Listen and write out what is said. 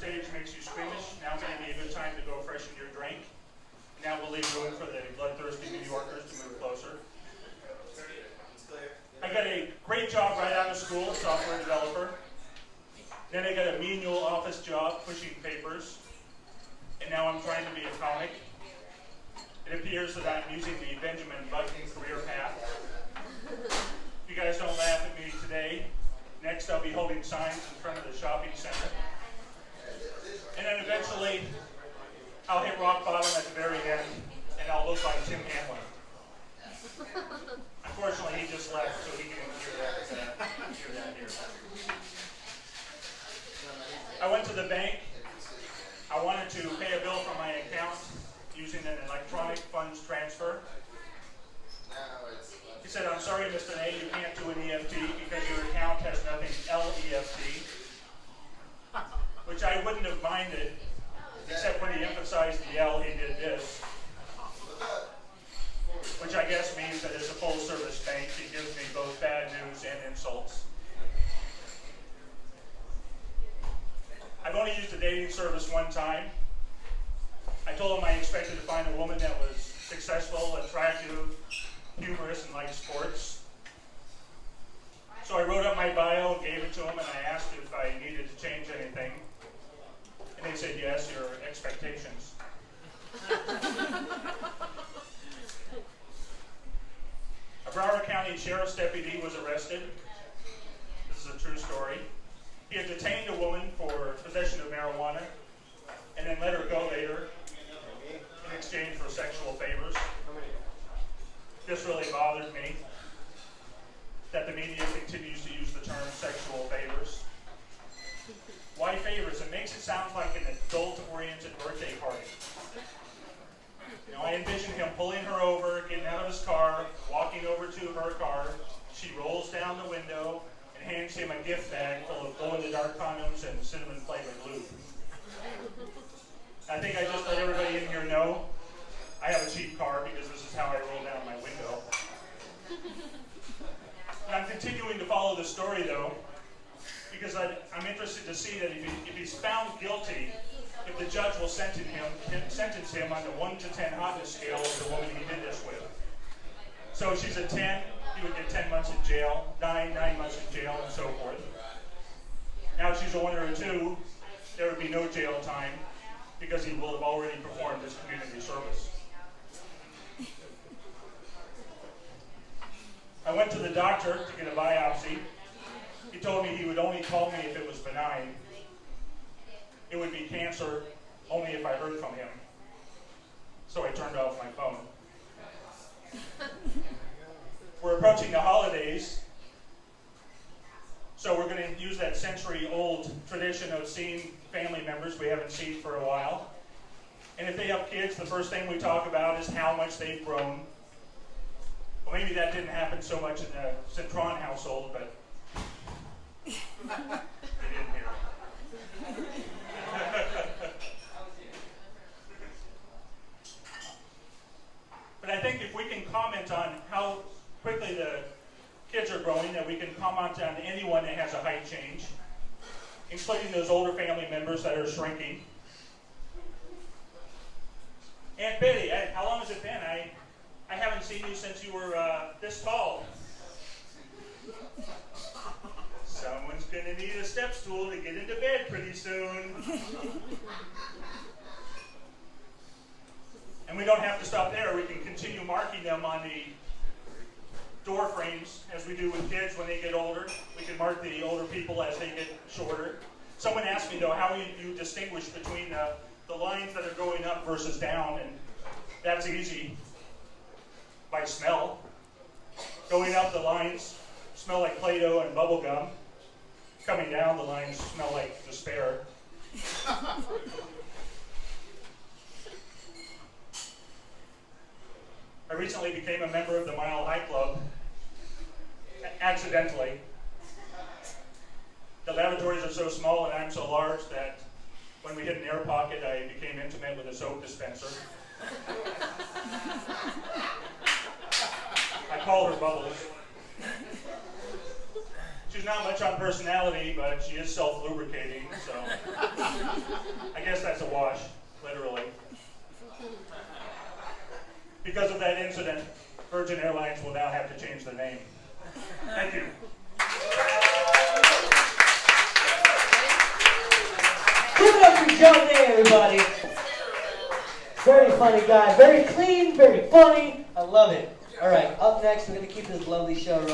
stage makes you squeamish, now may be a good time to go freshen your drink. Now we'll leave room for the bloodthirsty New Yorkers to move closer. I got a great job right out of school, software developer. Then I got a menial office job pushing papers. And now I'm trying to be a comic. It appears that I'm using the Benjamin Button career path. If you guys don't laugh at me today, next I'll be holding signs in front of the shopping center. And then eventually, I'll hit rock bottom at the very end, and I'll look like Tim Hamlin. Unfortunately, he just left, so he can hear that here. I went to the bank. I wanted to pay a bill from my account using an electronic funds transfer. He said, "I'm sorry, Mr. A, you can't do an EFT because your account has nothing LEFT," which I wouldn't have minded, except when he emphasized the L, he did this. Which I guess means that as a full-service bank, he gives me both bad news and insults. I've only used a dating service one time. I told him I expected to find a woman that was successful, attractive, humorous, and liked sports. So I wrote up my bio, gave it to him, and I asked if I needed to change anything. And they said, yes, your expectations. A Broward County Sheriff's deputy was arrested. This is a true story. He had detained a woman for possession of marijuana and then let her go later in exchange for sexual favors. This really bothered me, that the media continues to use the term sexual favors. Why favors? It makes it sound like an adult-oriented birthday party. You know, I envision him pulling her over, getting out of his car, walking over to her car. She rolls down the window and hands him a gift bag full of glow-in-the-dark condoms and cinnamon-flavored lube. I think I just let everybody in here know I have a cheap car because this is how I roll down my window. And I'm continuing to follow the story, though, because I'm interested to see that if he's found guilty, if the judge will sentence him on the 1 to 10 hotness scale of the woman he did this with. So if she's a 10, he would get 10 months in jail, 9 months in jail, and so forth. Now if she's a 1 or a 2, there would be no jail time because he will have already performed his community service. I went to the doctor to get a biopsy. He told me he would only call me if it was benign. It would be cancer only if I heard from him. So I turned off my phone. We're approaching the holidays, so we're going to use that century-old tradition of seeing family members we haven't seen for a while. And if they have kids, the first thing we talk about is how much they've grown. Well, maybe that didn't happen so much in the Citron household, but they didn't hear it. But I think if we can comment on how quickly the kids are growing, that we can comment on anyone that has a height change, including those older family members that are shrinking. Aunt Betty, how long has it been? I haven't seen you since you were this tall. Someone's going to need a step stool to get into bed pretty soon. And we don't have to stop there. We can continue marking them on the door frames as we do with kids when they get older. We can mark the older people as they get shorter. Someone asked me, though, how you distinguish between the lines that are going up versus down, and that's easy. By smell. Going up, the lines smell like Play-Doh and bubble gum. Coming down, the lines smell like despair. I recently became a member of the Mile High Club, accidentally. The lavatories are so small and I'm so large that when we hit an air pocket, I became intimate with a soap dispenser. I call her Bubbles. She's not much on personality, but she is self-lubricating, so I guess that's a wash, literally. Because of that incident, Virgin Airlines will now have to change the name. Thank you. Give it up for Joe Day, everybody. Very funny guy. Very clean, very funny. I love it. All right, up next, we're going to keep this lovely show rolling.